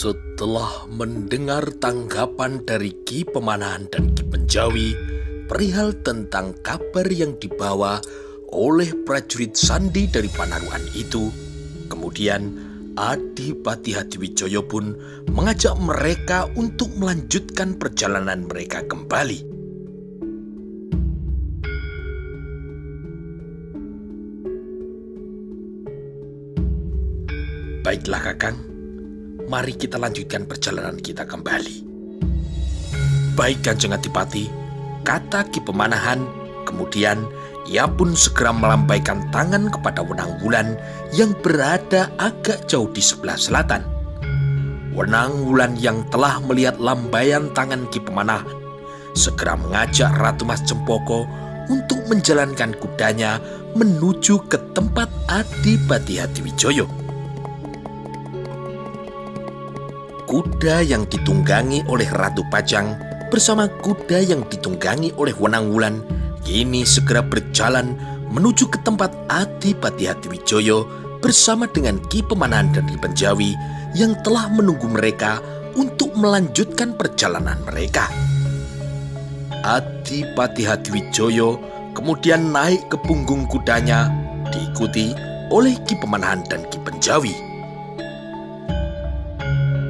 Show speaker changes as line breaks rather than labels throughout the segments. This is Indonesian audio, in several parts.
Setelah mendengar tanggapan dari Ki Pemanahan dan Ki Penjawi perihal tentang kabar yang dibawa oleh prajurit Sandi dari Panarukan itu, kemudian Adipati Hadiwijaya pun mengajak mereka untuk melanjutkan perjalanan mereka kembali. Baiklah Kakang, mari kita lanjutkan perjalanan kita kembali. Baik Kanjeng Adipati, kata Ki Pemanahan. Kemudian ia pun segera melambaikan tangan kepada Wenang Wulan yang berada agak jauh di sebelah selatan. Wenang Wulan yang telah melihat lambaian tangan Ki Pemanahan segera mengajak Ratu Mas Cempoko untuk menjalankan kudanya menuju ke tempat Adipati Hadiwijaya. Kuda yang ditunggangi oleh Ratu Pajang bersama kuda yang ditunggangi oleh Wenang Wulan kini segera berjalan menuju ke tempat Adipati Hadiwijaya bersama dengan Ki Pemanahan dan Ki Penjawi yang telah menunggu mereka untuk melanjutkan perjalanan mereka. Adipati Hadiwijaya kemudian naik ke punggung kudanya diikuti oleh Ki Pemanahan dan Ki Penjawi.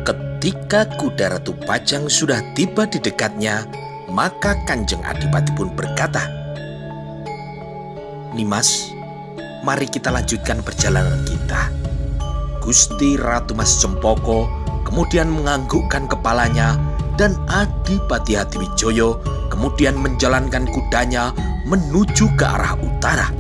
Ketika kuda Ratu Pajang sudah tiba di dekatnya, maka Kanjeng Adipati pun berkata, "Nimas, mari kita lanjutkan perjalanan kita." Gusti Ratu Mas Cempoko kemudian menganggukkan kepalanya dan Adipati Hadiwijaya kemudian menjalankan kudanya menuju ke arah utara.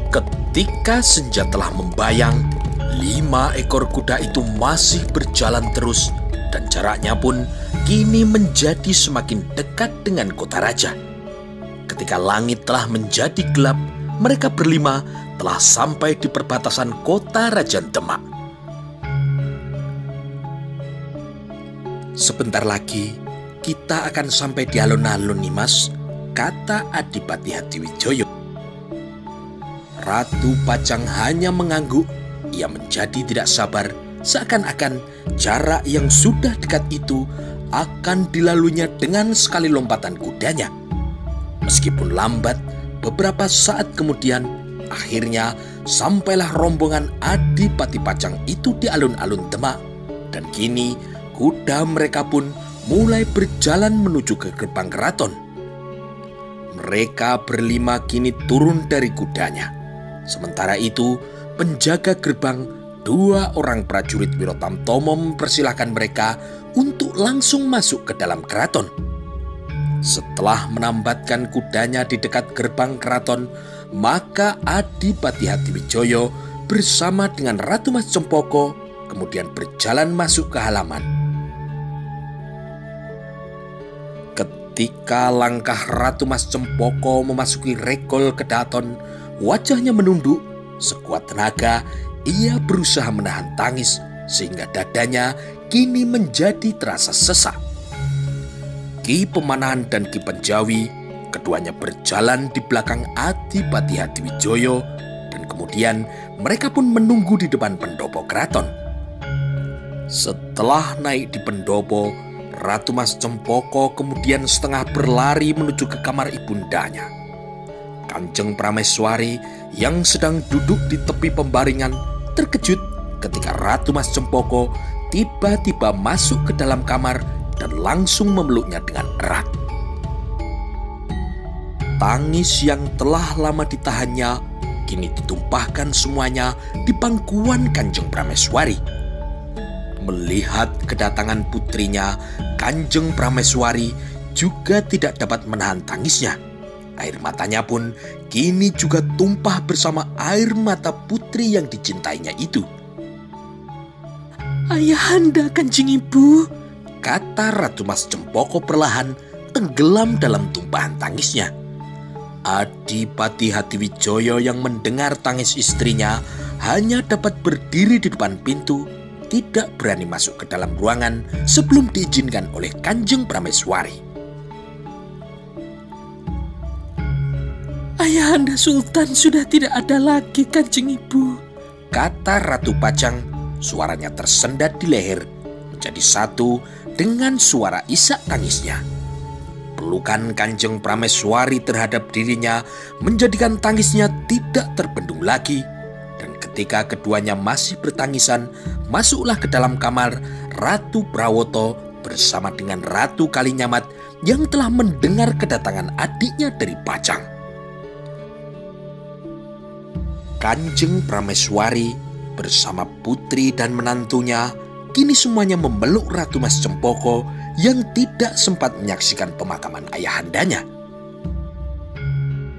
Ketika senja telah membayang, 5 ekor kuda itu masih berjalan terus dan jaraknya pun kini menjadi semakin dekat dengan kota raja. Ketika langit telah menjadi gelap, mereka berlima telah sampai di perbatasan kota Raja Demak. "Sebentar lagi kita akan sampai di alun-alun, Nimas," kata Adipati Hadiwijaya. Ratu Pajang hanya mengangguk. Ia menjadi tidak sabar, seakan-akan jarak yang sudah dekat itu akan dilaluinya dengan sekali lompatan kudanya. Meskipun lambat, beberapa saat kemudian akhirnya sampailah rombongan Adipati Pajang itu di alun-alun Demak, dan kini kuda mereka pun mulai berjalan menuju ke gerbang keraton. Mereka berlima kini turun dari kudanya. Sementara itu, penjaga gerbang, 2 orang prajurit Wirotamtomo mempersilahkan mereka untuk langsung masuk ke dalam keraton. Setelah menambatkan kudanya di dekat gerbang keraton, maka Adipati Hadiwijaya bersama dengan Ratu Mas Cempoko kemudian berjalan masuk ke halaman. Ketika langkah Ratu Mas Cempoko memasuki regol kedaton, wajahnya menunduk. Sekuat tenaga, ia berusaha menahan tangis sehingga dadanya kini menjadi terasa sesak. Ki Pemanahan dan Ki Penjawi, keduanya berjalan di belakang Adipati Hadiwijaya dan kemudian mereka pun menunggu di depan pendopo keraton. Setelah naik di pendopo, Ratu Mas Cempoko kemudian setengah berlari menuju ke kamar ibundanya. Kanjeng Prameswari yang sedang duduk di tepi pembaringan terkejut ketika Ratu Mas Cempoko tiba-tiba masuk ke dalam kamar dan langsung memeluknya dengan erat. Tangis yang telah lama ditahannya kini ditumpahkan semuanya di pangkuan Kanjeng Prameswari. Melihat kedatangan putrinya, Kanjeng Prameswari juga tidak dapat menahan tangisnya. Air matanya pun kini juga tumpah bersama air mata putri yang dicintainya itu. "Ayahanda, Kanjeng Ibu," kata Ratu Mas Cempoko perlahan tenggelam dalam tumpahan tangisnya. Adipati Hadiwijaya yang mendengar tangis istrinya hanya dapat berdiri di depan pintu, tidak berani masuk ke dalam ruangan sebelum diizinkan oleh Kanjeng Prameswari. "Ayahanda Sultan sudah tidak ada lagi, Kanjeng Ibu," kata Ratu Pajang suaranya tersendat di leher menjadi satu dengan suara isak tangisnya. Pelukan Kanjeng Prameswari terhadap dirinya menjadikan tangisnya tidak terbendung lagi. Dan ketika keduanya masih bertangisan, masuklah ke dalam kamar Ratu Prawoto bersama dengan Ratu Kalinyamat yang telah mendengar kedatangan adiknya dari Pajang. Kanjeng Prameswari bersama putri dan menantunya kini semuanya memeluk Ratu Mas Cempoko yang tidak sempat menyaksikan pemakaman ayahandanya.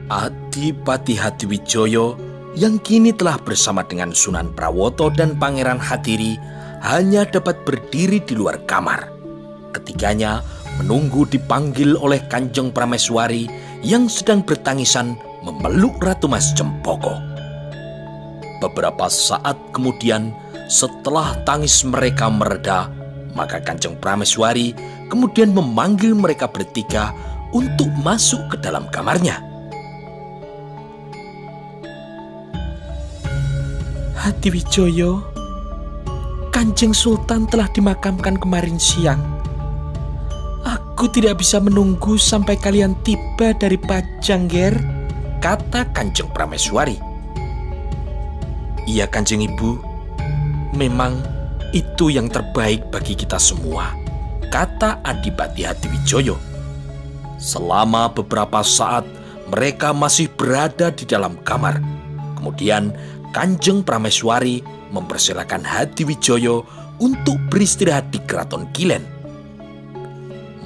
Adipati Hadiwijoyo yang kini telah bersama dengan Sunan Prawoto dan Pangeran Hadiri hanya dapat berdiri di luar kamar. Ketiganya menunggu dipanggil oleh Kanjeng Prameswari yang sedang bertangisan memeluk Ratu Mas Cempoko. Beberapa saat kemudian, setelah tangis mereka mereda, maka Kanjeng Prameswari kemudian memanggil mereka bertiga untuk masuk ke dalam kamarnya.
Hadiwijoyo, Kanjeng Sultan telah dimakamkan kemarin siang. Aku tidak bisa menunggu sampai kalian tiba dari Pajang, Ger,
kata Kanjeng Prameswari.
Iya Kanjeng Ibu, memang itu yang terbaik bagi kita semua,
kata Adipati Hadiwijoyo. Selama beberapa saat mereka masih berada di dalam kamar. Kemudian Kanjeng Prameswari mempersilakan Hadiwijoyo untuk beristirahat di Keraton Kilen.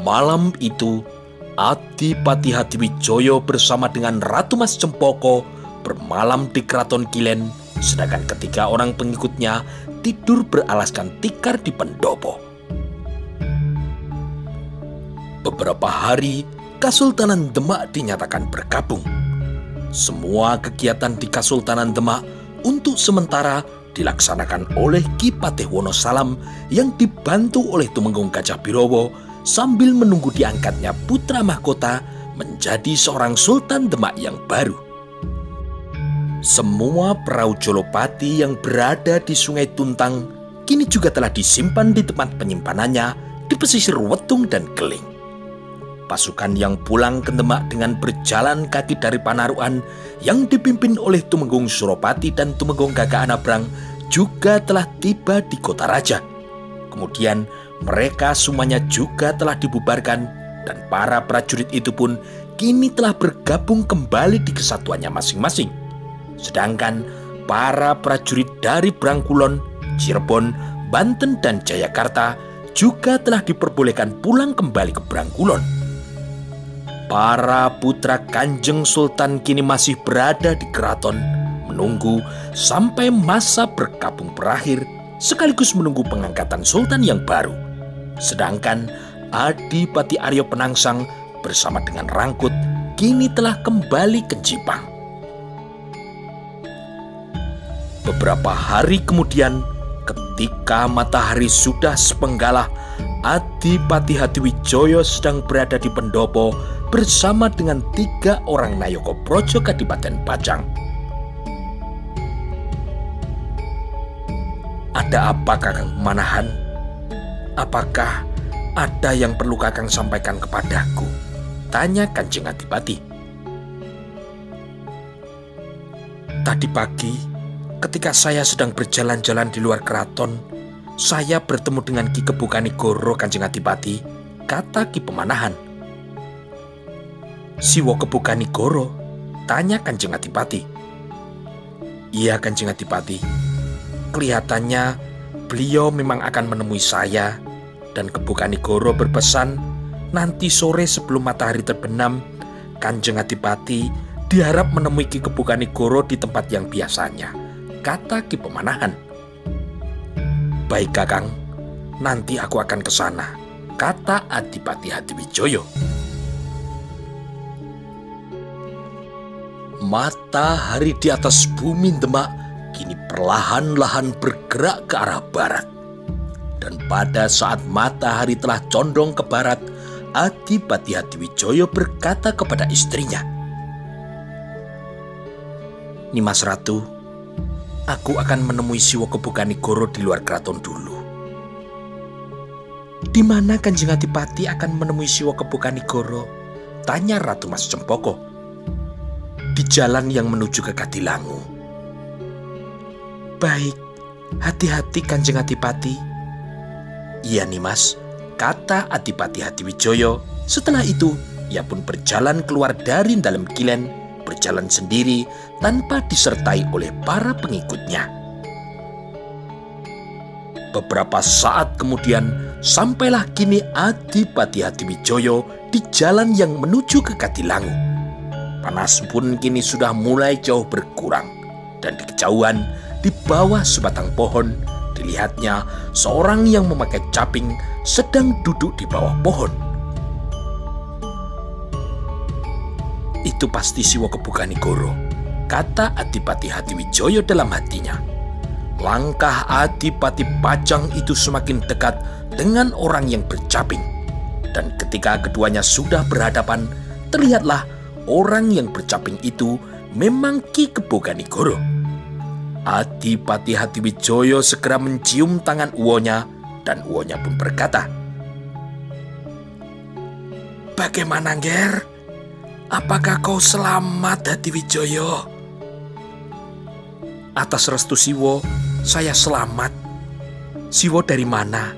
Malam itu, Adipati Hadiwijoyo bersama dengan Ratu Mas Cempoko bermalam di Keraton Kilen, sedangkan ketiga orang pengikutnya tidur beralaskan tikar di pendopo. Beberapa hari, Kasultanan Demak dinyatakan bergabung. Semua kegiatan di Kasultanan Demak untuk sementara dilaksanakan oleh Ki Patih Wonosalam yang dibantu oleh Tumenggung Gajah Birowo sambil menunggu diangkatnya putra mahkota menjadi seorang Sultan Demak yang baru. Semua perahu Jolopati yang berada di Sungai Tuntang kini juga telah disimpan di tempat penyimpanannya di pesisir Wetung dan Keling. Pasukan yang pulang ke Demak dengan berjalan kaki dari Panarukan yang dipimpin oleh Tumenggung Suropati dan Tumenggung Gagah Anabrang juga telah tiba di Kota Raja. Kemudian mereka semuanya juga telah dibubarkan dan para prajurit itu pun kini telah bergabung kembali di kesatuannya masing-masing. Sedangkan para prajurit dari Brangkulon, Cirebon, Banten, dan Jayakarta juga telah diperbolehkan pulang kembali ke Brangkulon. Para putra Kanjeng Sultan kini masih berada di keraton, menunggu sampai masa berkabung berakhir, sekaligus menunggu pengangkatan Sultan yang baru. Sedangkan Adipati Aryo Penangsang bersama dengan Rangkut kini telah kembali ke Jipang. Beberapa hari kemudian, ketika matahari sudah sepenggalah, Adipati Hadiwijoyo sedang berada di pendopo bersama dengan 3 orang Nayaka Praja Kadipaten Pajang. "Ada apa, Kakang Manahan? Apakah ada yang perlu Kakang sampaikan kepadaku?" tanya Kanjeng Adipati. "Tadi pagi, ketika saya sedang berjalan-jalan di luar keraton, saya bertemu dengan Ki Kebukanigoro, Kanjeng Adipati," kata Ki Pemanahan. "Siwo Kebukanigoro?" tanya Kanjeng Adipati. "Iya Kanjeng Adipati, kelihatannya beliau memang akan menemui saya, dan Kebukanigoro berpesan nanti sore sebelum matahari terbenam, Kanjeng Adipati diharap menemui Ki Kebukanigoro di tempat yang biasanya," kata Ki Pemanahan. "Baik Kakang, nanti aku akan ke sana," kata Adipati Hadiwijoyo. Matahari di atas bumi Demak kini perlahan-lahan bergerak ke arah barat. Dan pada saat matahari telah condong ke barat, Adipati Hadiwijoyo berkata kepada istrinya, "Nimas Ratu, aku akan menemui Siwo Kebukanigoro di luar keraton dulu. Di mana Kanjeng Adipati akan menemui Siwo Kebukanigoro? Tanya Ratu Mas Cempoko. Di jalan yang menuju ke Kadilangu. Baik, hati-hati Kanjeng Adipati. Iya nih Mas, kata Adipati Hadiwijoyo. Setelah itu, ia pun berjalan keluar dari dalam kilen, berjalan sendiri tanpa disertai oleh para pengikutnya. Beberapa saat kemudian, sampailah kini Adipati Hadiwijoyo di jalan yang menuju ke Kadilangu. Panas pun kini sudah mulai jauh berkurang, dan di kejauhan, di bawah sebatang pohon, dilihatnya seorang yang memakai caping sedang duduk di bawah pohon. Itu pasti Siwo Kebukanigoro, kata Adipati Hadiwijoyo dalam hatinya. Langkah Adipati Pajang itu semakin dekat dengan orang yang bercaping. Dan ketika keduanya sudah berhadapan, terlihatlah orang yang bercaping itu memang Ki Kebukanigoro. Adipati Hadiwijoyo segera mencium tangan uwonya, dan uwonya pun berkata, "Bagaimana, Nger? Apakah kau selamat, Hadiwijoyo?" "Atas restu Siwo, saya selamat." "Siwo dari mana?"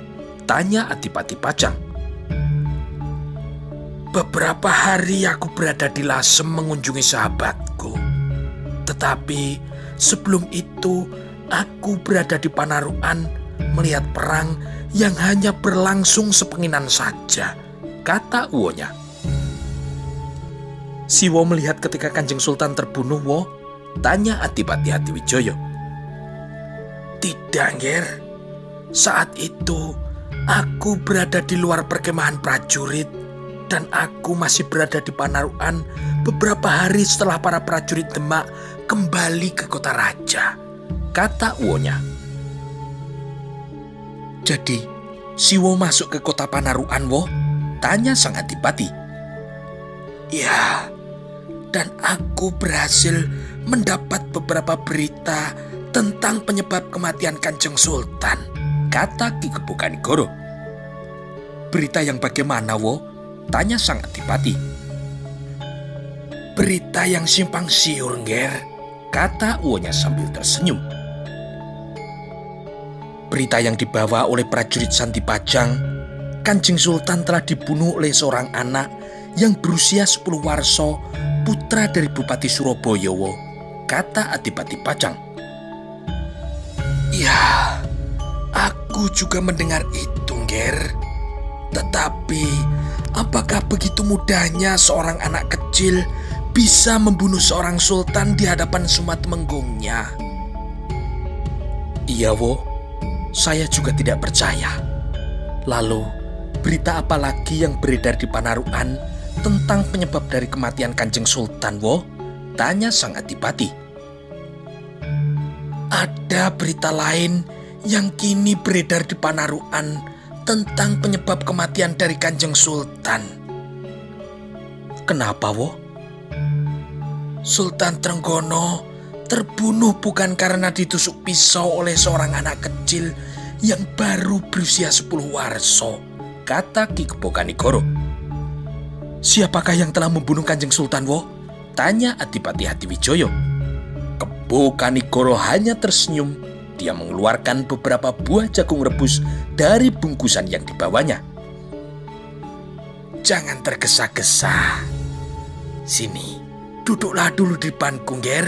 tanya Adipati Pajang. "Beberapa hari aku berada di Lasem mengunjungi sahabatku. Tetapi sebelum itu aku berada di Panarukan melihat perang yang hanya berlangsung sepenginan saja," kata uwonya. "Siwo melihat ketika Kanjeng Sultan terbunuh, wo?" tanya Adipati Hadiwijoyo. "Tidak, Nger. Saat itu aku berada di luar perkemahan prajurit, dan aku masih berada di Panarukan beberapa hari setelah para prajurit Demak kembali ke kota raja," kata uwonya. "Jadi, Siwo masuk ke kota Panarukan, wo?" tanya sang Adipati. "Ya, dan aku berhasil mendapat beberapa berita tentang penyebab kematian Kanjeng Sultan," kata Ki Kebukanigoro. "Berita yang bagaimana, wo?" tanya sang Adipati. "Berita yang simpang siur, Nger," kata uwonya sambil tersenyum. "Berita yang dibawa oleh prajurit Santi Pajang, Kanjeng Sultan telah dibunuh oleh seorang anak yang berusia 10 warso, putra dari Bupati Surabaya, wo," kata Adipati Pajang. "Ya, aku juga mendengar itu, Nger. Tetapi apakah begitu mudahnya seorang anak kecil bisa membunuh seorang sultan di hadapan semua temenggungnya?" "Iya, wo. Saya juga tidak percaya. Lalu, berita apa lagi yang beredar di Panarukan tentang penyebab dari kematian Kanjeng Sultan, wo?" tanya sang Adipati. "Ada berita lain yang kini beredar di Panarukan tentang penyebab kematian dari Kanjeng Sultan." "Kenapa, wo?" "Sultan Trenggono terbunuh bukan karena ditusuk pisau oleh seorang anak kecil yang baru berusia 10 warso," kata Ki Kebukanigoro. "Siapakah yang telah membunuh Kanjeng Sultan, wo?" tanya Adipati Hadiwijoyo. Kebukanigoro hanya tersenyum. Dia mengeluarkan beberapa buah jagung rebus dari bungkusan yang dibawanya. "Jangan tergesa-gesa. Sini, duduklah dulu di depanku, Nger.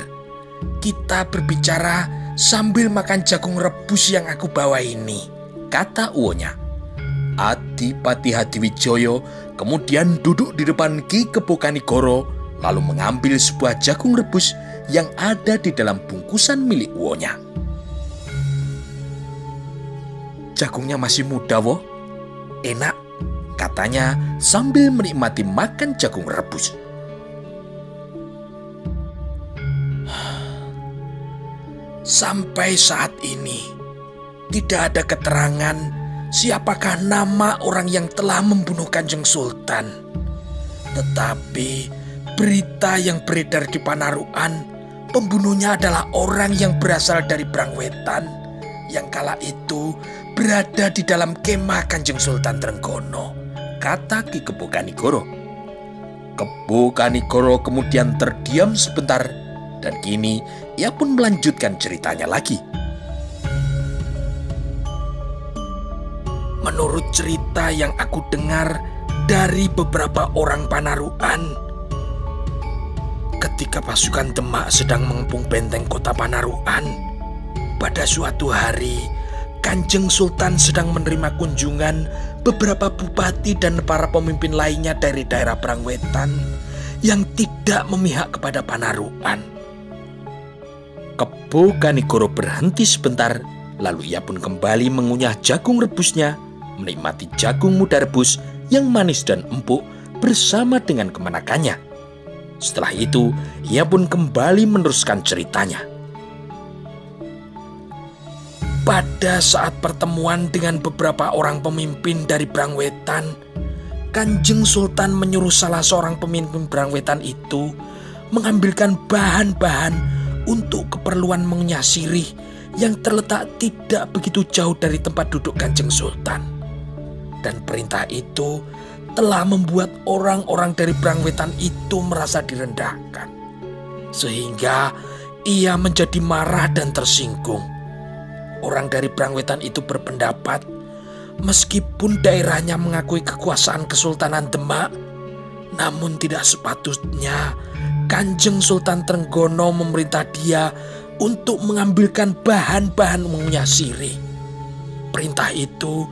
Kita berbicara sambil makan jagung rebus yang aku bawa ini," kata uwonya. Adipati Hadiwijoyo kemudian duduk di depan Ki Kebukanigoro, lalu mengambil sebuah jagung rebus yang ada di dalam bungkusan milik uwonya. "Jagungnya masih muda, wo. Enak," katanya sambil menikmati makan jagung rebus. "Sampai saat ini tidak ada keterangan siapakah nama orang yang telah membunuh Kanjeng Sultan. Tetapi berita yang beredar di Panarukan Pembunuhnya adalah orang yang berasal dari Brangwetan, yang kala itu berada di dalam kemah Kanjeng Sultan Trenggono, kata Ki Kebo Kanigoro. Kebo Kanigoro kemudian terdiam sebentar dan kini ia pun melanjutkan ceritanya lagi. Menurut cerita yang aku dengar dari beberapa orang Panarukan, ketika pasukan Demak sedang mengepung benteng kota Panarukan, pada suatu hari Kanjeng Sultan sedang menerima kunjungan beberapa bupati dan para pemimpin lainnya dari daerah Brangwetan yang tidak memihak kepada Panarukan. Kebo Kanigoro berhenti sebentar, lalu ia pun kembali mengunyah jagung rebusnya, menikmati jagung muda rebus yang manis dan empuk bersama dengan kemenakannya. Setelah itu, ia pun kembali meneruskan ceritanya. Pada saat pertemuan dengan beberapa orang pemimpin dari Brangwetan, Kanjeng Sultan menyuruh salah seorang pemimpin Brangwetan itu mengambilkan bahan-bahan untuk keperluan mengunyah sirih yang terletak tidak begitu jauh dari tempat duduk Kanjeng Sultan. Dan perintah itu telah membuat orang-orang dari Brangwetan itu merasa direndahkan, sehingga ia menjadi marah dan tersinggung. Orang dari Brangwetan itu berpendapat, meskipun daerahnya mengakui kekuasaan Kesultanan Demak, namun tidak sepatutnya Kanjeng Sultan Trenggono memerintah dia untuk mengambilkan bahan-bahan mengunyah sirih. Perintah itu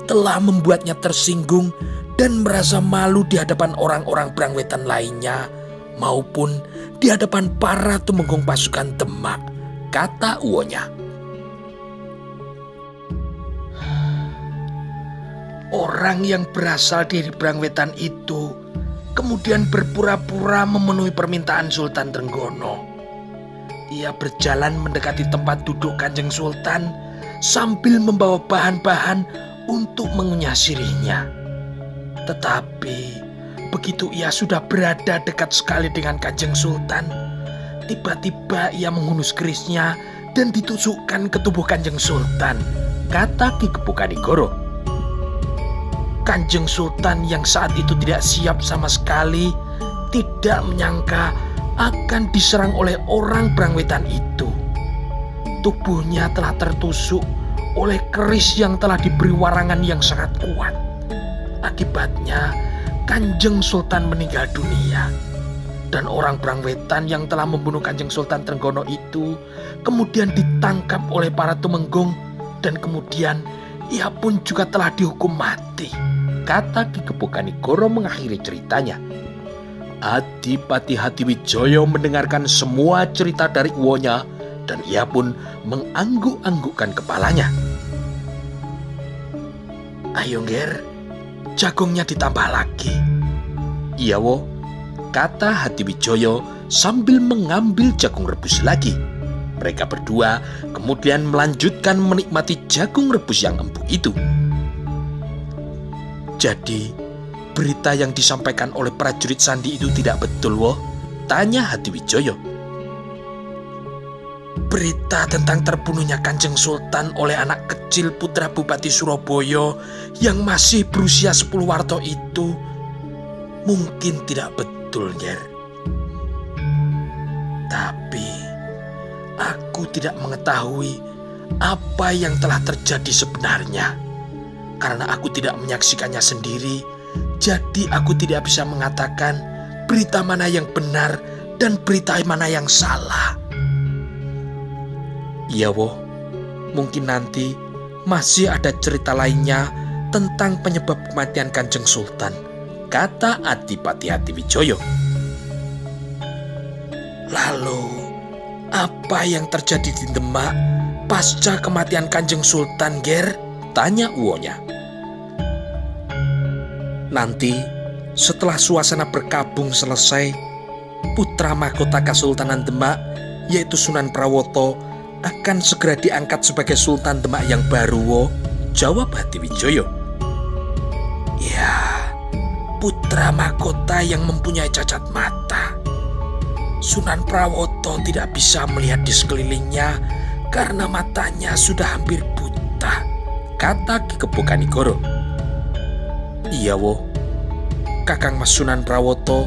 telah membuatnya tersinggung dan merasa malu di hadapan orang-orang Brangwetan lainnya maupun di hadapan para tumenggung pasukan Demak, kata uwonya. Orang yang berasal dari Brangwetan itu kemudian berpura-pura memenuhi permintaan Sultan Trenggono. Ia berjalan mendekati tempat duduk Kanjeng Sultan sambil membawa bahan-bahan untuk mengunyah sirihnya. Tetapi begitu ia sudah berada dekat sekali dengan Kanjeng Sultan, tiba-tiba ia menghunus kerisnya dan ditusukkan ke tubuh Kanjeng Sultan, kata Ki Kebo Kanigoro. Kanjeng Sultan yang saat itu tidak siap sama sekali, tidak menyangka akan diserang oleh orang Brangwetan itu. Tubuhnya telah tertusuk oleh keris yang telah diberi warangan yang sangat kuat. Akibatnya Kanjeng Sultan meninggal dunia. Dan orang Brangwetan yang telah membunuh Kanjeng Sultan Trenggono itu kemudian ditangkap oleh para tumenggung dan kemudian ia pun juga telah dihukum mati, kata Ki Kebo Kanigoro mengakhiri ceritanya. Adipati Hadiwijoyo mendengarkan semua cerita dari uwonya dan ia pun mengangguk-anggukkan kepalanya. Ayo Nger, jagungnya ditambah lagi. Iya wo, kata Hadiwijoyo sambil mengambil jagung rebus lagi. Mereka berdua kemudian melanjutkan menikmati jagung rebus yang empuk itu. Jadi, berita yang disampaikan oleh prajurit Sandi itu tidak betul, woh? Tanya Hadiwijoyo. Berita tentang terbunuhnya Kanjeng Sultan oleh anak kecil putra Bupati Surabaya yang masih berusia 10 warto itu mungkin tidak betul, Nger. Tapi aku tidak mengetahui apa yang telah terjadi sebenarnya. Karena aku tidak menyaksikannya sendiri, jadi aku tidak bisa mengatakan berita mana yang benar dan berita mana yang salah. Iya woh, mungkin nanti masih ada cerita lainnya tentang penyebab kematian Kanjeng Sultan, kata Adipati Hadiwijoyo. Lalu, apa yang terjadi di Demak pasca kematian Kanjeng Sultan, Ger? Tanya uwonya. Nanti, setelah suasana berkabung selesai, putra mahkota Kesultanan Demak, yaitu Sunan Prawoto, akan segera diangkat sebagai Sultan Demak yang baru, wo, jawab Hadiwijoyo. Ya, putra mahkota yang mempunyai cacat mata. Sunan Prawoto tidak bisa melihat di sekelilingnya karena matanya sudah hampir buta, kata Ki Kebo Kanigoro. Iya wo, Kakang Mas Sunan Prawoto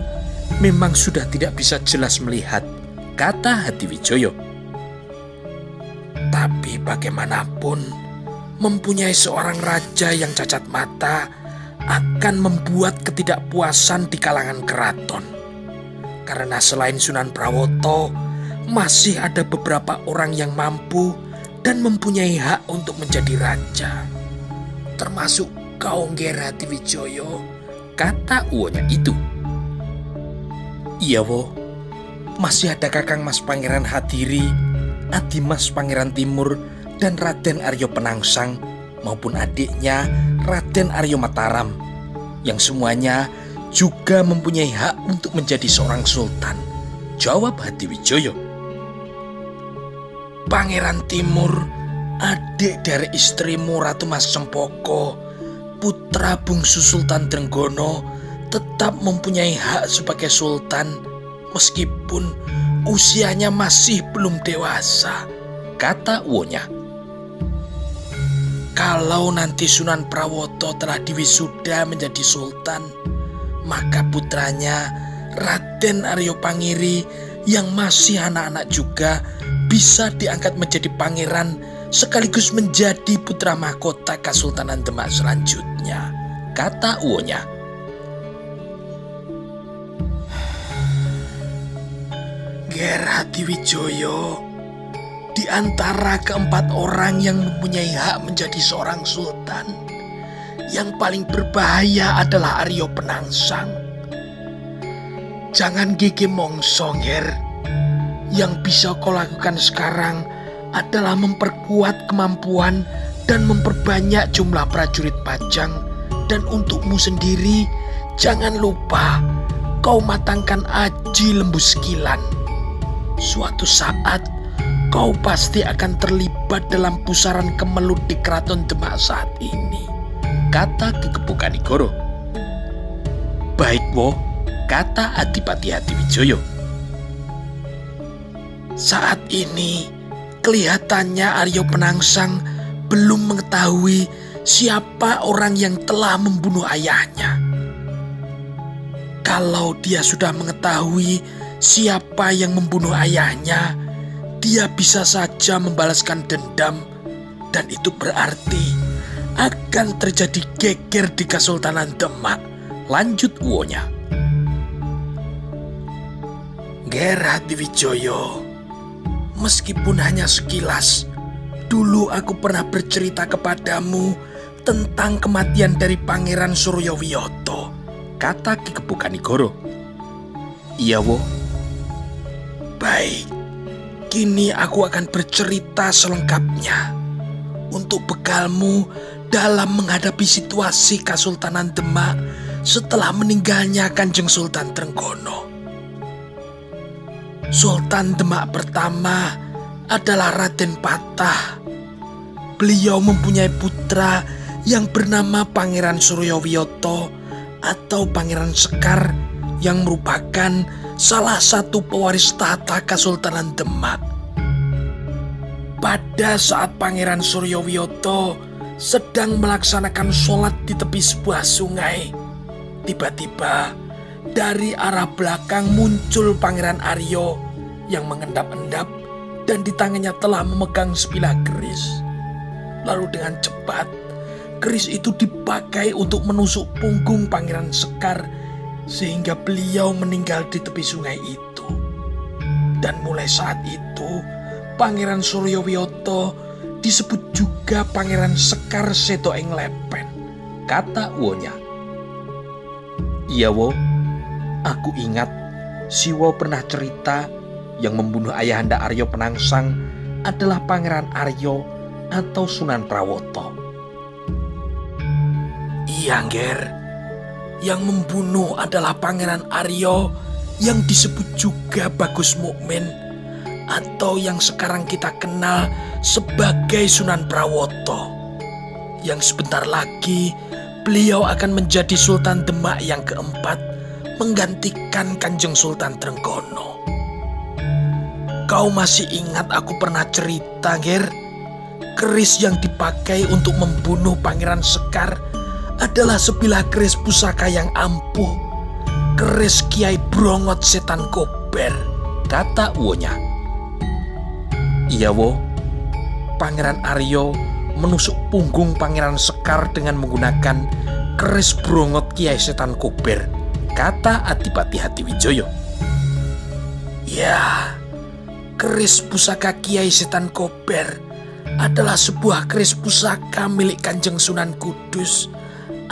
memang sudah tidak bisa jelas melihat, kata Hadiwijoyo. Tapi bagaimanapun, mempunyai seorang raja yang cacat mata akan membuat ketidakpuasan di kalangan keraton. Karena selain Sunan Prawoto, masih ada beberapa orang yang mampu dan mempunyai hak untuk menjadi raja. Termasuk kau, Ngger Hadiwijoyo, kata uwonya itu. Iya wo, masih ada Kakang Mas Pangeran Hadiri, Adi Mas Pangeran Timur, dan Raden Aryo Penangsang maupun adiknya Raden Aryo Mataram, yang semuanya juga mempunyai hak untuk menjadi seorang sultan, jawab Hadiwijoyo. Pangeran Timur, adik dari istrimu Ratu Mas Cempoko, putra bungsu Sultan Trenggono, tetap mempunyai hak sebagai sultan meskipun usianya masih belum dewasa, kata uwonya. Kalau nanti Sunan Prawoto telah diwisuda menjadi sultan, maka putranya Raden Aryo Pangiri yang masih anak-anak juga bisa diangkat menjadi pangeran sekaligus menjadi putra mahkota Kesultanan Demak selanjutnya, kata uwonya. Ngger Hadiwijoyo, di antara keempat orang yang mempunyai hak menjadi seorang sultan, yang paling berbahaya adalah Aryo Penangsang. Jangan gigi mongso, Ngger. Yang bisa kau lakukan sekarang adalah memperkuat kemampuan dan memperbanyak jumlah prajurit pajang. Dan untukmu sendiri, jangan lupa kau matangkan aji lembu sekilan. Suatu saat kau pasti akan terlibat dalam pusaran kemelut di Keraton Demak saat ini, kata Ki Kebo Kanigoro. Baik wo, kata Adipati Hadiwijoyo. Saat ini kelihatannya Aryo Penangsang belum mengetahui siapa orang yang telah membunuh ayahnya. Kalau dia sudah mengetahui siapa yang membunuh ayahnya, dia bisa saja membalaskan dendam, dan itu berarti akan terjadi geger di Kesultanan Demak, lanjut uwonya. Ngger Hadiwijoyo, meskipun hanya sekilas, dulu aku pernah bercerita kepadamu tentang kematian dari Pangeran Suryowiyoto, kata Ki Kebo Kanigoro. Iya wo. Baik, kini aku akan bercerita selengkapnya untuk bekalmu dalam menghadapi situasi Kesultanan Demak setelah meninggalnya Kanjeng Sultan Trenggono. Sultan Demak pertama adalah Raden Patah. Beliau mempunyai putra yang bernama Pangeran Suryowiyoto atau Pangeran Sekar, yang merupakan salah satu pewaris tahta Kesultanan Demak. Pada saat Pangeran Suryowiyoto sedang melaksanakan sholat di tepi sebuah sungai, tiba-tiba dari arah belakang muncul Pangeran Aryo yang mengendap-endap dan di tangannya telah memegang sebilah keris. Lalu dengan cepat, keris itu dipakai untuk menusuk punggung Pangeran Sekar sehingga beliau meninggal di tepi sungai itu. Dan mulai saat itu, Pangeran Suryowiyoto disebut juga Pangeran Sekar Seto Ing Lepen, kata uwonya. Iya wo, aku ingat si wo pernah cerita yang membunuh ayahanda Aryo Penangsang adalah Pangeran Aryo atau Sunan Prawoto. Iya Ngger, yang membunuh adalah Pangeran Aryo yang disebut juga Bagus Mukmin atau yang sekarang kita kenal sebagai Sunan Prawoto, yang sebentar lagi beliau akan menjadi Sultan Demak yang keempat menggantikan Kanjeng Sultan Trenggono.
kau masih ingat aku pernah cerita, Ger? Keris yang dipakai untuk membunuh Pangeran Sekar adalah sebilah keris pusaka yang ampuh. Keris Kiai Brongot Setan Kober, kata Wonya. Iya, Wo. Pangeran Aryo menusuk punggung Pangeran Sekar dengan menggunakan keris Brongot Kiai Setan Kober, kata Adipati Hadiwijoyo. Ya, keris pusaka Kiai Setan Kober adalah sebuah keris pusaka milik Kanjeng Sunan Kudus,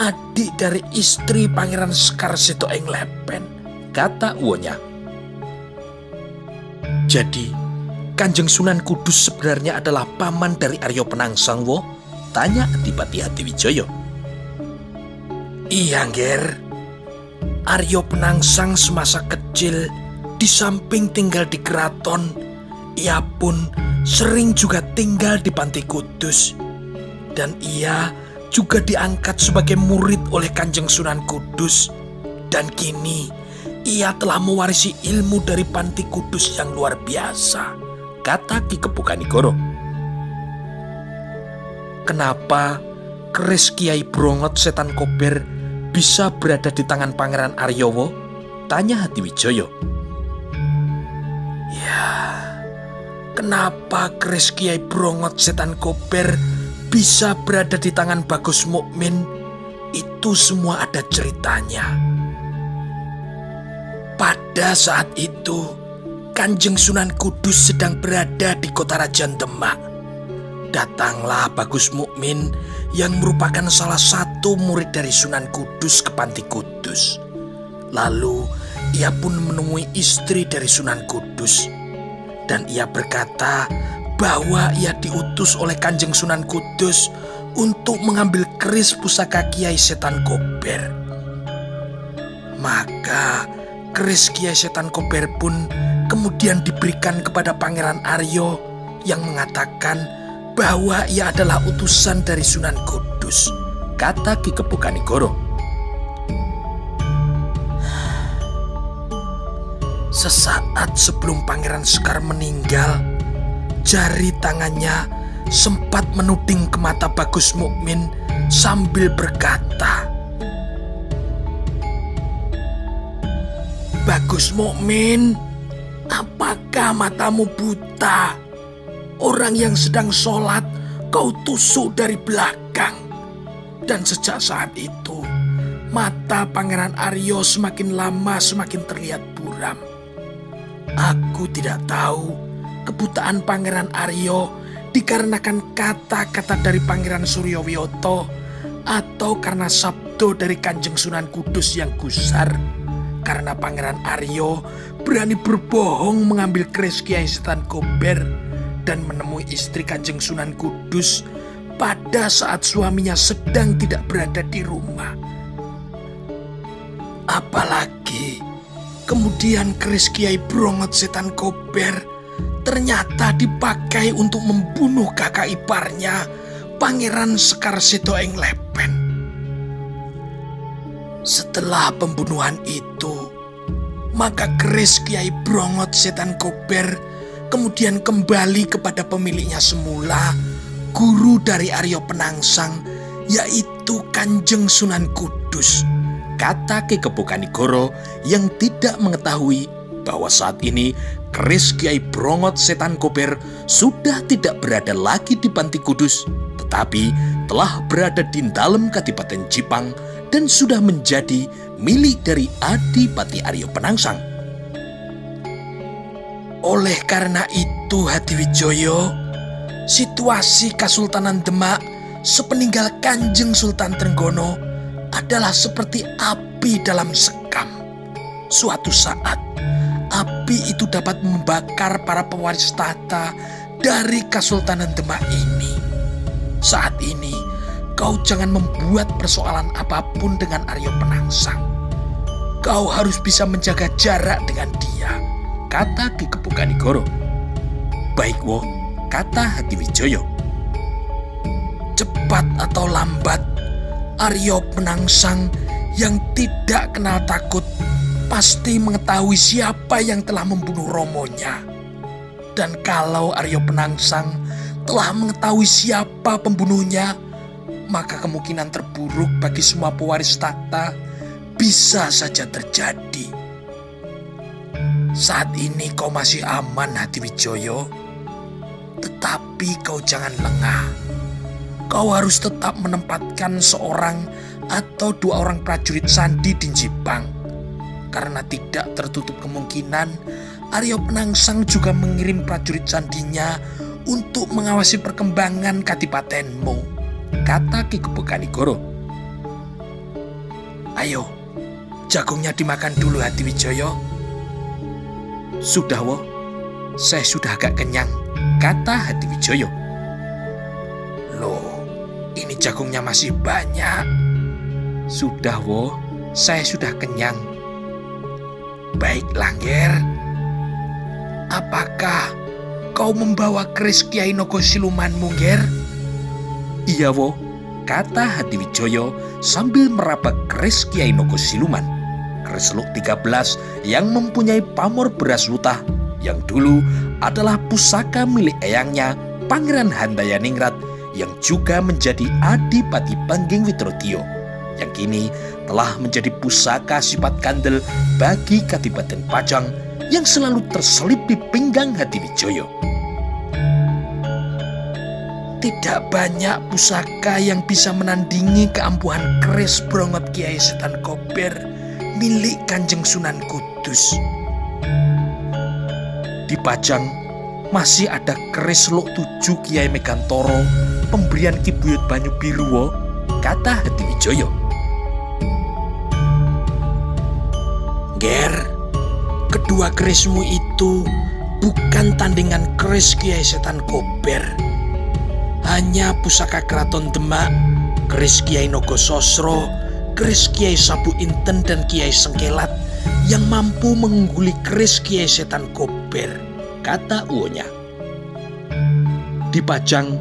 adik dari istri Pangeran Sekar Sitoeng Lepen, kata Wonya. Jadi, Kanjeng Sunan Kudus sebenarnya adalah paman dari Aryo Penangsang, Wo? Tanya Adipati Hadiwijoyo. Iya, Ger. Aryo Penangsang semasa kecil di samping tinggal di keraton, ia pun sering juga tinggal di Panti Kudus. Dan ia juga diangkat sebagai murid oleh Kanjeng Sunan Kudus. Dan kini ia telah mewarisi ilmu dari Panti Kudus yang luar biasa, kata Ki Kepukanigoro. Kenapa keris Kiai Brongot Setan Kober bisa berada di tangan Pangeran Aryo, Wo? Tanya Hadiwijoyo. Ya, kenapa keris Kiai Brongot Setan Kober bisa berada di tangan Bagus Mukmin? Itu semua ada ceritanya. Pada saat itu, Kanjeng Sunan Kudus sedang berada di kota Rajan Demak. Datanglah Bagus Mukmin yang merupakan salah satu murid dari Sunan Kudus ke Panti Kudus. Lalu ia pun menemui istri dari Sunan Kudus. Dan ia berkata bahwa ia diutus oleh Kanjeng Sunan Kudus untuk mengambil keris pusaka Kiai Setan Kober. Maka keris Kiai Setan Kober pun kemudian diberikan kepada Pangeran Aryo yang mengatakan bahwa ia adalah utusan dari Sunan Kudus, kata Ki Kepukanigoro. Sesaat sebelum Pangeran Sekar meninggal, jari tangannya sempat menuding ke mata Bagus Mukmin sambil berkata, "Bagus Mukmin, apakah matamu buta? Orang yang sedang sholat kau tusuk dari belakang." Dan sejak saat itu, mata Pangeran Aryo semakin lama semakin terlihat buram. Aku tidak tahu kebutaan Pangeran Aryo dikarenakan kata-kata dari Pangeran Suryowiyoto atau karena sabdo dari Kanjeng Sunan Kudus yang gusar. Karena Pangeran Aryo berani berbohong mengambil keris Kiai Setan Kober dan menemui istri Kanjeng Sunan Kudus pada saat suaminya sedang tidak berada di rumah. Apalagi kemudian keris Kiai Brongot Setan Kober ternyata dipakai untuk membunuh kakak iparnya, Pangeran Sekar Sitoeng Lepen. Setelah pembunuhan itu, maka keris Kiai Brongot Setan Kober kemudian kembali kepada pemiliknya semula, guru dari Aryo Penangsang, yaitu Kanjeng Sunan Kudus, kata Ki Kepukanigoro yang tidak mengetahui bahwa saat ini keris Kiai Brongot Setan Kober sudah tidak berada lagi di Panti Kudus, tetapi telah berada di dalam Kadipaten Jipang dan sudah menjadi milik dari Adipati Aryo Penangsang. Oleh karena itu, Hadiwijoyo, situasi Kasultanan Demak sepeninggal Kanjeng Sultan Trenggono adalah seperti api dalam sekam. Suatu saat, api itu dapat membakar para pewaris tahta dari Kasultanan Demak ini. Saat ini, kau jangan membuat persoalan apapun dengan Aryo Penangsang. Kau harus bisa menjaga jarak dengan dia, kata Ki Kepukanigoro. Baik, Wo, kata Hadiwijoyo. Cepat atau lambat, Aryo Penangsang yang tidak kenal takut pasti mengetahui siapa yang telah membunuh romonya. Dan kalau Aryo Penangsang telah mengetahui siapa pembunuhnya, maka kemungkinan terburuk bagi semua pewaris tahta bisa saja terjadi. Saat ini kau masih aman, Hadiwijoyo. Tetapi kau jangan lengah. Kau harus tetap menempatkan seorang atau 2 orang prajurit sandi di Jipang. Karena tidak tertutup kemungkinan Aryo Penangsang juga mengirim prajurit sandinya untuk mengawasi perkembangan kadipatenmu, kata Ki Kebokanigoro. Ayo, jagungnya dimakan dulu, Hadiwijoyo.
Sudah, Wo. Saya sudah agak kenyang, kata Hadiwijoyo.
Loh, ini jagungnya masih banyak.
Sudah, Wo. Saya sudah kenyang.
Baiklah, Nger. Apakah kau membawa keris Kiai Nogo Silumanmu, Nger?
Iya, Wo, kata Hadiwijoyo sambil meraba keris Kiai Nogo Siluman. Keris Seluk 13 yang mempunyai pamor beras wutah yang dulu adalah pusaka milik eyangnya Pangeran Handayaningrat yang juga menjadi Adipati Pangging Witrotio, yang kini telah menjadi pusaka sifat kandel bagi Kadipaten Pajang yang selalu terselip di pinggang Hadiwijoyo.
Tidak banyak pusaka yang bisa menandingi keampuhan keris Brongot Kiai Setan Kober milik Kanjeng Sunan Kudus.
Di Pajang masih ada keris Seluk 7 Kiai Megantoro pemberian Ki Buyut Banyu Biru, kata Hadiwijoyo.
Ger, kedua kerismu itu bukan tandingan keris Kiai Setan Kober. Hanya pusaka Keraton Demak, keris Kiai Nogososro, keris Kiai Sabu Inten dan Kiai Sengkelat yang mampu mengungguli keris Kiai Setan Kober, kata uwonya.
Di Pajang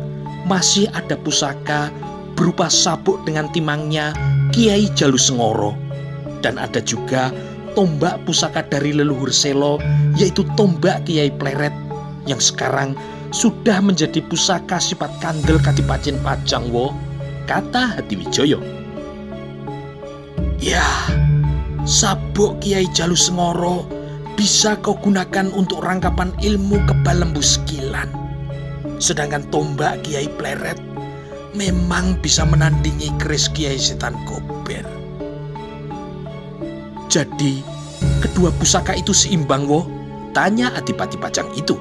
masih ada pusaka berupa sabuk dengan timangnya Kiai Jalu Sengoro, dan ada juga tombak pusaka dari leluhur Selo, yaitu tombak Kiai Pleret yang sekarang sudah menjadi pusaka sifat kandel Kadipaten Pajang, Wo, kata Hadiwijoyo.
Ya, sabuk Kiai Jalu Sengoro bisa kau gunakan untuk rangkapan ilmu kebal lembu sekilan. Sedangkan tombak Kiai Pleret memang bisa menandingi keris Kiai Setan Kober.
Jadi, kedua pusaka itu seimbang, Wo, tanya Adipati Pajang itu.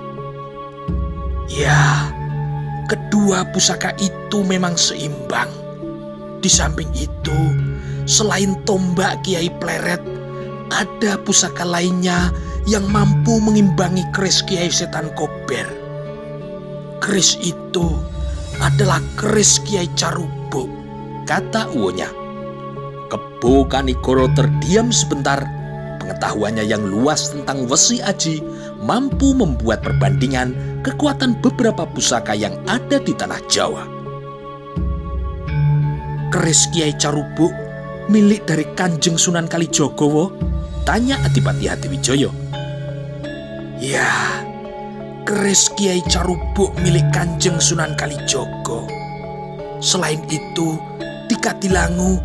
Ya, kedua pusaka itu memang seimbang. Di samping itu, selain tombak Kiai Pleret, ada pusaka lainnya yang mampu mengimbangi keris Kiai Setan Kober. Keris itu adalah keris Kiai Carubuk,
kata uwonya. Kebokanigoro terdiam sebentar. Pengetahuannya yang luas tentang Wesi Aji mampu membuat perbandingan kekuatan beberapa pusaka yang ada di tanah Jawa.
Keris Kiai Carubuk milik dari Kanjeng Sunan Kalijogo, tanya Adipati Hadiwijoyo. Ya, keris Kiai Carubuk milik Kanjeng Sunan Kalijogo. Selain itu, di Katilangu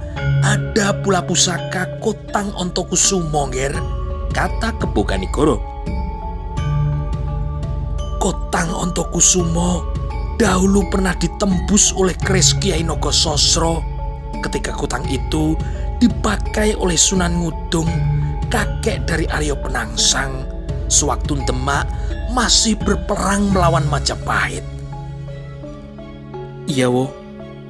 ada pula pusaka Kotang Ontokusumo, Nger, kata Kebokanigoro. Kotang Ontokusumo dahulu pernah ditembus oleh keris Kiai Nogososro ketika kotang itu dipakai oleh Sunan Ngudung, kakek dari Aryo Penangsang, sewaktu Demak masih berperang melawan Majapahit.
Iya, Wo,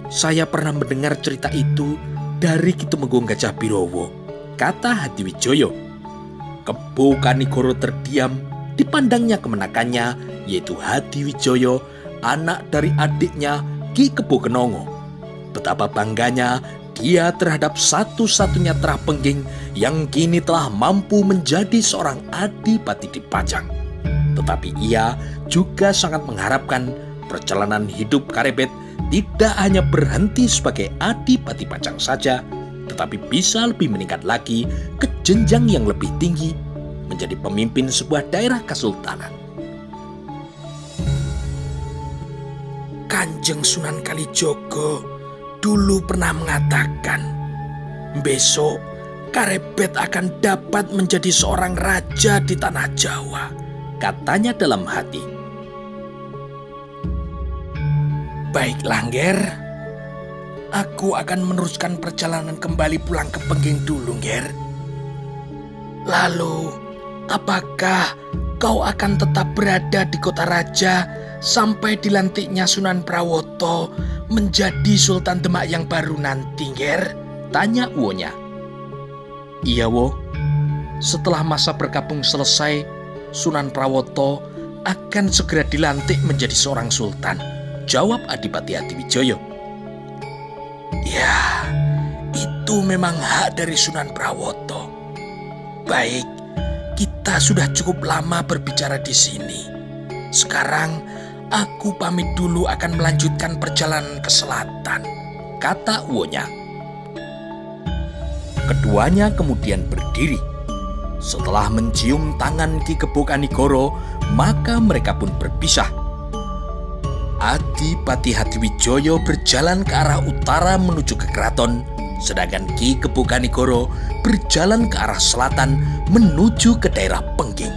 saya pernah mendengar cerita itu dari Ki Tumenggung Gajah Birowo, kata Hadiwijoyo. Kebokanigoro terdiam dipandangnya kemenakannya, yaitu Hadiwijoyo, anak dari adiknya Ki Kebokenongo. Betapa bangganya dia terhadap satu-satunya terpengging yang kini telah mampu menjadi seorang adipati di Pajang. Tetapi ia juga sangat mengharapkan perjalanan hidup Karebet tidak hanya berhenti sebagai adipati Pajang saja, tetapi bisa lebih meningkat lagi ke jenjang yang lebih tinggi, menjadi pemimpin sebuah daerah kesultanan.
Kanjeng Sunan Kalijogo dulu pernah mengatakan, besok Karebet akan dapat menjadi seorang raja di tanah Jawa,
katanya dalam hati.
Baiklah, Nger. Aku akan meneruskan perjalanan kembali pulang ke Pengging dulu, Nger. Lalu, apakah kau akan tetap berada di kota raja sampai dilantiknya Sunan Prawoto menjadi Sultan Demak yang baru nanti, Nger?
Tanya Uwonya. Iya, Wo. Setelah masa berkabung selesai, Sunan Prawoto akan segera dilantik menjadi seorang sultan, jawab Adipati Hadiwijoyo.
Ya, itu memang hak dari Sunan Prawoto. Baik, kita sudah cukup lama berbicara di sini. Sekarang aku pamit dulu akan melanjutkan perjalanan ke selatan,
kata Uwonya. Keduanya kemudian berdiri. Setelah mencium tangan Ki Gebo Kanigoro, maka mereka pun berpisah. Adipati Hadiwijoyo berjalan ke arah utara menuju ke keraton, sedangkan Ki Gebo Kanigoro berjalan ke arah selatan menuju ke daerah Pengging.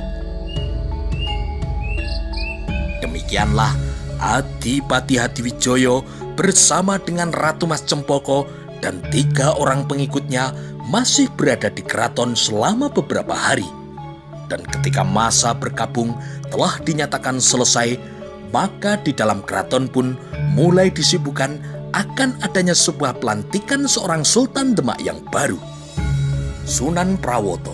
Demikianlah Adipati Hadiwijoyo bersama dengan Ratu Mas Cempoko dan 3 orang pengikutnya masih berada di keraton selama beberapa hari. Dan ketika masa berkabung telah dinyatakan selesai, maka di dalam keraton pun mulai disibukkan akan adanya sebuah pelantikan seorang Sultan Demak yang baru. Sunan Prawoto,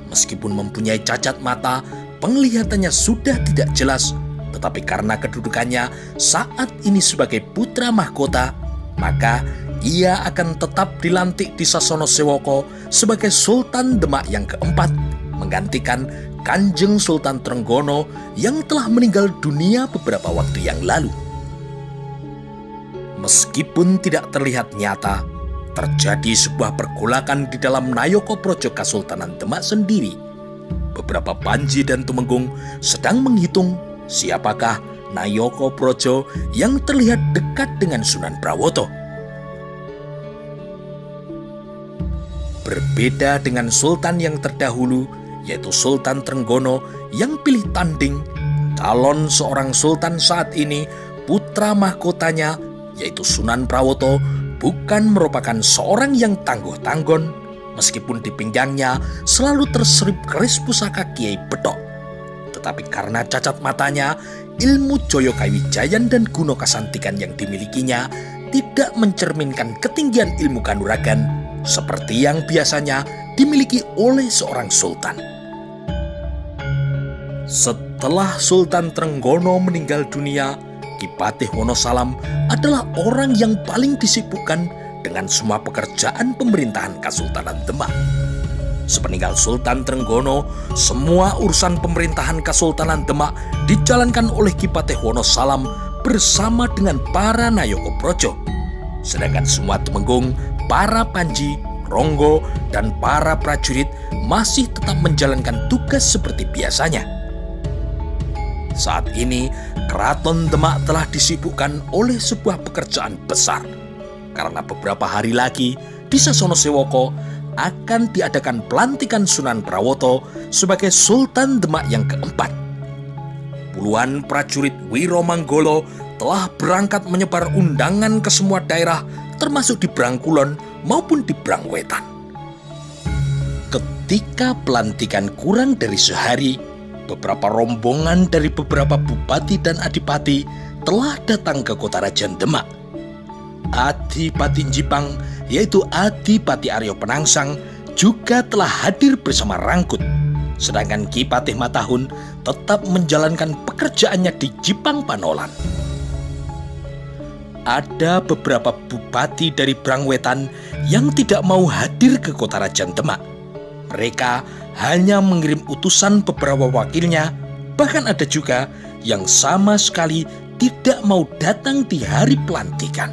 meskipun mempunyai cacat mata, penglihatannya sudah tidak jelas, tetapi karena kedudukannya saat ini sebagai putra mahkota, maka ia akan tetap dilantik di Sasono Sewoko sebagai Sultan Demak yang keempat, menggantikan Kanjeng Sultan Trenggono yang telah meninggal dunia beberapa waktu yang lalu. Meskipun tidak terlihat nyata, terjadi sebuah pergolakan di dalam Nayoko Projo Kasultanan Demak sendiri. Beberapa Panji dan Tumenggung sedang menghitung siapakah Nayoko Projo yang terlihat dekat dengan Sunan Prawoto. Berbeda dengan sultan yang terdahulu, yaitu Sultan Trenggono yang pilih tanding, calon seorang sultan saat ini, putra mahkotanya, yaitu Sunan Prawoto, bukan merupakan seorang yang tangguh-tanggon, meskipun di pinggangnya selalu terselip keris pusaka Kiai Betok. Tetapi karena cacat matanya, ilmu Joyo Kawijayan dan Guno Kasantikan yang dimilikinya tidak mencerminkan ketinggian ilmu kanuragan seperti yang biasanya dimiliki oleh seorang sultan. Setelah Sultan Trenggono meninggal dunia, Ki Patih Wonosalam adalah orang yang paling disibukkan dengan semua pekerjaan pemerintahan Kasultanan Demak. Sepeninggal Sultan Trenggono, semua urusan pemerintahan Kasultanan Demak dijalankan oleh Ki Patih Wonosalam bersama dengan para Nayoko Projo. Sedangkan semua Tumenggung, para Panji, Ronggo, dan para prajurit masih tetap menjalankan tugas seperti biasanya. Saat ini, Keraton Demak telah disibukkan oleh sebuah pekerjaan besar. Karena beberapa hari lagi, di Sasono Sewoko akan diadakan pelantikan Sunan Prawoto sebagai Sultan Demak yang keempat. Puluhan prajurit Wiromanggolo telah berangkat menyebar undangan ke semua daerah, termasuk di Brangkulon maupun di Brangwetan. Ketika pelantikan kurang dari sehari, beberapa rombongan dari beberapa bupati dan adipati telah datang ke kota Raja Demak. Adipati Jipang, yaitu Adipati Aryo Penangsang, juga telah hadir bersama Rangkut. Sedangkan Ki Patih Matahun tetap menjalankan pekerjaannya di Jipang Panolan. Ada beberapa bupati dari Brangwetan yang tidak mau hadir ke kota Raja Demak. Mereka hanya mengirim utusan beberapa wakilnya, bahkan ada juga yang sama sekali tidak mau datang di hari pelantikan.